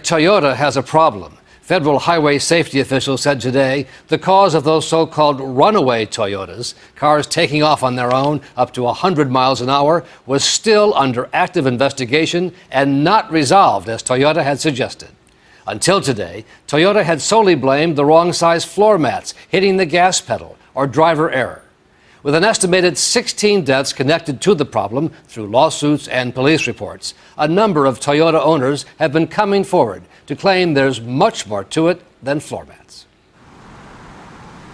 Toyota has a problem. Federal highway safety officials said today the cause of those so-called runaway Toyotas, cars taking off on their own up to 100 miles an hour, was still under active investigation and not resolved as Toyota had suggested. Until today, Toyota had solely blamed the wrong size floor mats hitting the gas pedal or driver error. With an estimated 16 deaths connected to the problem through lawsuits and police reports, a number of Toyota owners have been coming forward to claim there's much more to it than floor mats.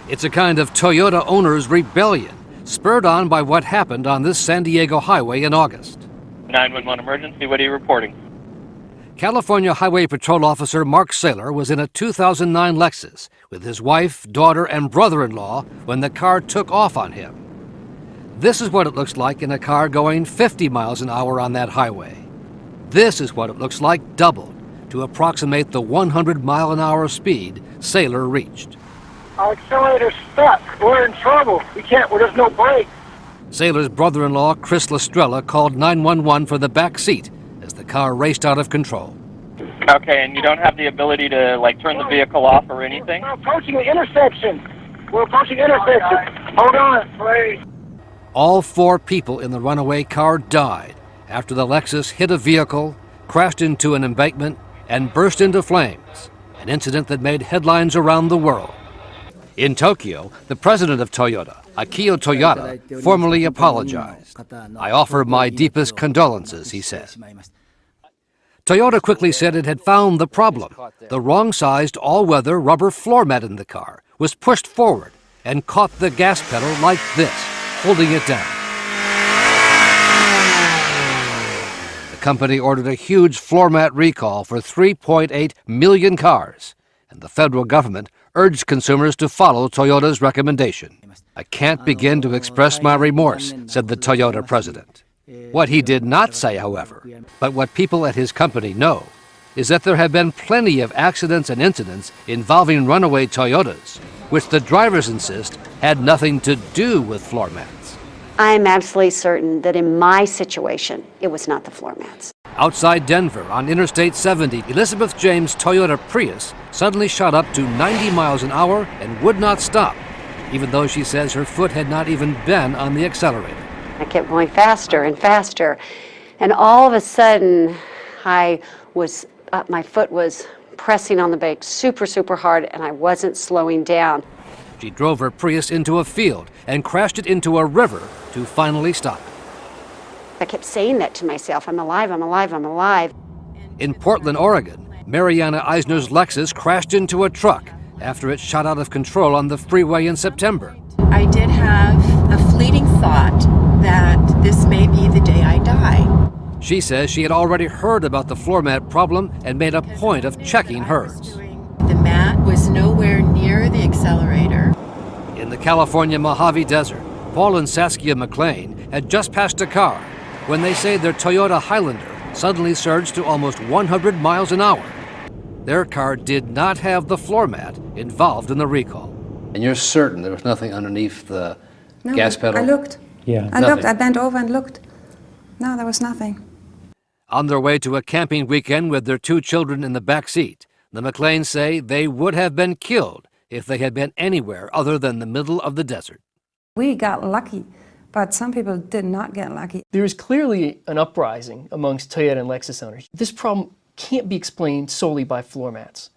It's a kind of Toyota owners' rebellion, spurred on by what happened on this San Diego highway in August. 911 emergency, what are you reporting? California Highway Patrol Officer Mark Saylor was in a 2009 Lexus with his wife, daughter, and brother-in-law when the car took off on him. This is what it looks like in a car going 50 miles an hour on that highway. This is what it looks like doubled to approximate the 100-mile-an-hour speed Saylor reached. Our accelerator's stuck. We're in trouble. There's no brake. Saylor's brother-in-law, Chris Lestrella, called 911 for the back seat as the car raced out of control. Okay, and you don't have the ability to, turn the vehicle off or anything? We're approaching an intersection. Hold on, please. All 4 people in the runaway car died after the Lexus hit a vehicle, crashed into an embankment, and burst into flames, an incident that made headlines around the world. In Tokyo, the president of Toyota, Akio Toyoda, formally apologized. "I offer my deepest condolences," he said. Toyota quickly said it had found the problem. The wrong-sized all-weather rubber floor mat in the car was pushed forward and caught the gas pedal like this, holding it down. The company ordered a huge floor mat recall for 3.8 million cars, and the federal government urged consumers to follow Toyota's recommendation. "I can't begin to express my remorse," said the Toyota president. What he did not say, however, but what people at his company know, is that there have been plenty of accidents and incidents involving runaway Toyotas, which the drivers insist had nothing to do with floor mats. I'm absolutely certain that in my situation, it was not the floor mats. Outside Denver, on Interstate 70, Elizabeth James' Toyota Prius suddenly shot up to 90 miles an hour and would not stop, even though she says her foot had not even been on the accelerator. I kept going faster and faster, and all of a sudden, my foot was pressing on the brake super hard, and I wasn't slowing down. She drove her Prius into a field and crashed it into a river to finally stop. I kept saying that to myself, I'm alive, I'm alive, I'm alive. In Portland, Oregon, Mariana Eisner's Lexus crashed into a truck after it shot out of control on the freeway in September. I did have a fleeting thought that this may be the day I die. She says she had already heard about the floor mat problem and made a point of checking hers. The mat was nowhere near the accelerator. In the California Mojave Desert, Paul and Saskia McLean had just passed a car when they say their Toyota Highlander suddenly surged to almost 100 miles an hour. Their car did not have the floor mat involved in the recall. And you're certain there was nothing underneath the gas pedal? I looked. Yeah. I looked. I bent over and looked. No, there was nothing. On their way to a camping weekend with their 2 children in the back seat, the McLeans say they would have been killed if they had been anywhere other than the middle of the desert. We got lucky, but some people did not get lucky. There is clearly an uprising amongst Toyota and Lexus owners. This problem can't be explained solely by floor mats.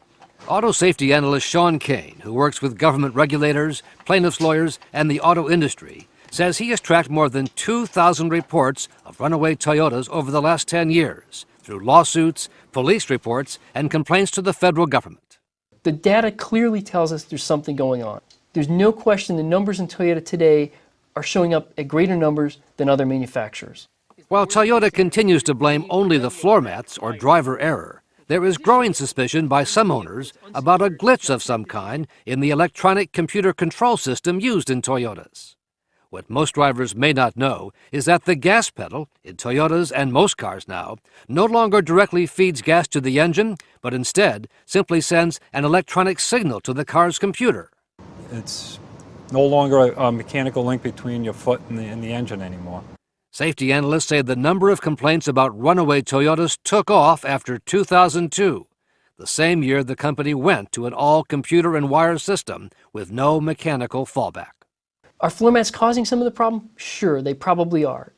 Auto safety analyst Sean Kane, who works with government regulators, plaintiffs' lawyers, and the auto industry, says he has tracked more than 2,000 reports of runaway Toyotas over the last 10 years through lawsuits, police reports, and complaints to the federal government. The data clearly tells us there's something going on. There's no question the numbers in Toyota today are showing up at greater numbers than other manufacturers. While Toyota continues to blame only the floor mats or driver error, there is growing suspicion by some owners about a glitch of some kind in the electronic computer control system used in Toyotas. What most drivers may not know is that the gas pedal, in Toyotas and most cars now, no longer directly feeds gas to the engine, but instead simply sends an electronic signal to the car's computer. It's no longer a mechanical link between your foot and the engine anymore. Safety analysts say the number of complaints about runaway Toyotas took off after 2002. the same year the company went to an all-computer and wire system with no mechanical fallback. Are floor mats causing some of the problem? Sure, they probably are.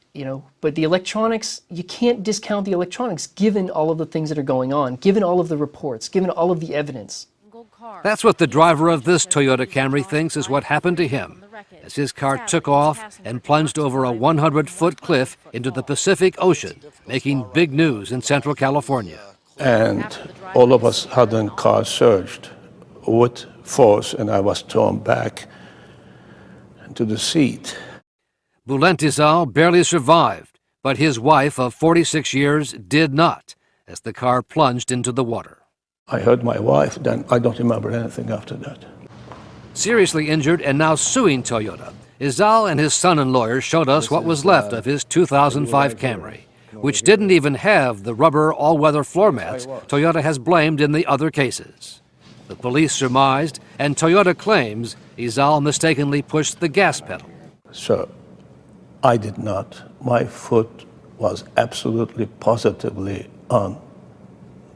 But the electronics, you can't discount the electronics given all of the things that are going on, given all of the reports, given all of the evidence. That's what the driver of this Toyota Camry thinks is what happened to him as his car took off and plunged over a 100-foot cliff into the Pacific Ocean, making big news in Central California. And all of a sudden, car surged with force, and I was thrown back into the seat. Bülent Izal barely survived, but his wife of 46 years did not, as the car plunged into the water. I heard my wife, then I don't remember anything after that. Seriously injured and now suing Toyota, Izal and his son and lawyers showed us what was left of his 2005 Camry, which didn't even have the rubber all-weather floor mats Toyota has blamed in the other cases. The police surmised, and Toyota claims, Izal mistakenly pushed the gas pedal. So I did not. My foot was absolutely positively on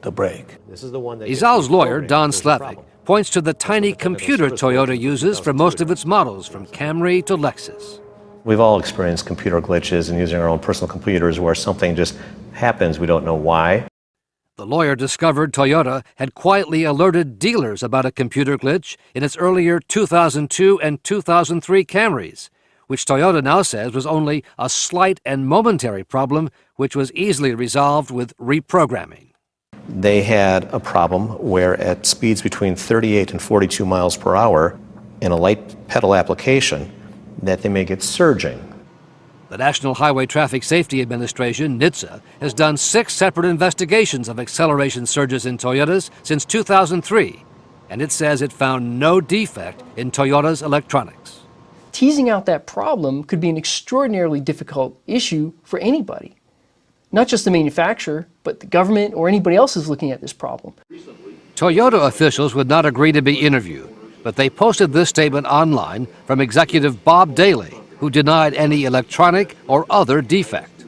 the brake. Izal's lawyer, Don Slavik, points to the tiny computer Toyota uses for most of its models, from Camry to Lexus. We've all experienced computer glitches and using our own personal computers where something just happens, we don't know why. The lawyer discovered Toyota had quietly alerted dealers about a computer glitch in its earlier 2002 and 2003 Camrys, which Toyota now says was only a slight and momentary problem which was easily resolved with reprogramming. They had a problem where at speeds between 38 and 42 miles per hour in a light pedal application that they may get surging. The National Highway Traffic Safety Administration, NHTSA, has done 6 separate investigations of acceleration surges in Toyotas since 2003, and it says it found no defect in Toyota's electronics. Teasing out that problem could be an extraordinarily difficult issue for anybody. Not just the manufacturer, but the government or anybody else who's looking at this problem. Toyota officials would not agree to be interviewed, but they posted this statement online from executive Bob Daly, who denied any electronic or other defect.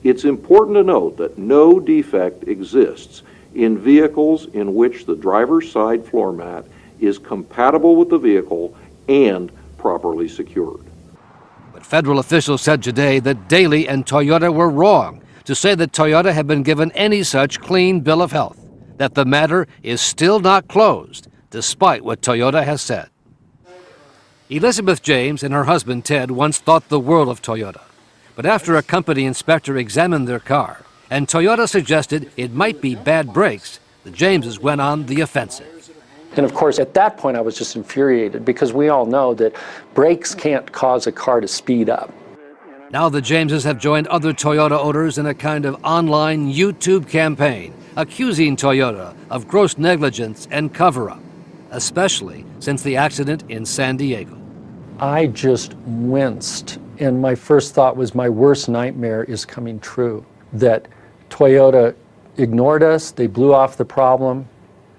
It's important to note that no defect exists in vehicles in which the driver's side floor mat is compatible with the vehicle and properly secured. But federal officials said today that Daly and Toyota were wrong to say that Toyota had been given any such clean bill of health, that the matter is still not closed, despite what Toyota has said. Elizabeth James and her husband Ted once thought the world of Toyota, but after a company inspector examined their car and Toyota suggested it might be bad brakes, the Jameses went on the offensive. And of course, at that point, I was just infuriated because we all know that brakes can't cause a car to speed up. Now the Jameses have joined other Toyota owners in a kind of online YouTube campaign, accusing Toyota of gross negligence and cover-up, especially since the accident in San Diego. I just winced, and my first thought was my worst nightmare is coming true, that Toyota ignored us, they blew off the problem,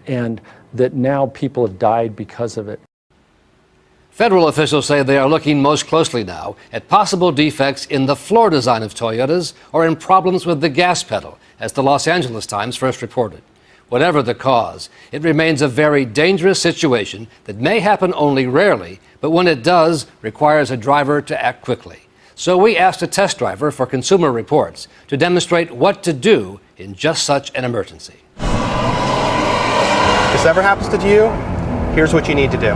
and that now people have died because of it. Federal officials say they are looking most closely now at possible defects in the floor design of Toyotas or in problems with the gas pedal, as the Los Angeles Times first reported. Whatever the cause, it remains a very dangerous situation that may happen only rarely, but when it does, requires a driver to act quickly. So we asked a test driver for Consumer Reports to demonstrate what to do in just such an emergency. If this ever happens to you, here's what you need to do.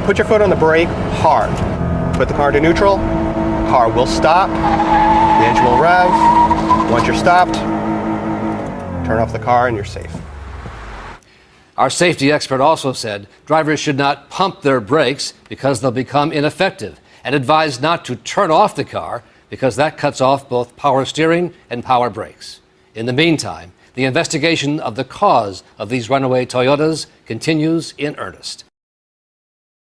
Put your foot on the brake hard. Put the car to neutral, car will stop, the engine will rev. Once you're stopped, turn off the car and you're safe. Our safety expert also said drivers should not pump their brakes because they'll become ineffective, and advised not to turn off the car because that cuts off both power steering and power brakes. In the meantime, the investigation of the cause of these runaway Toyotas continues in earnest.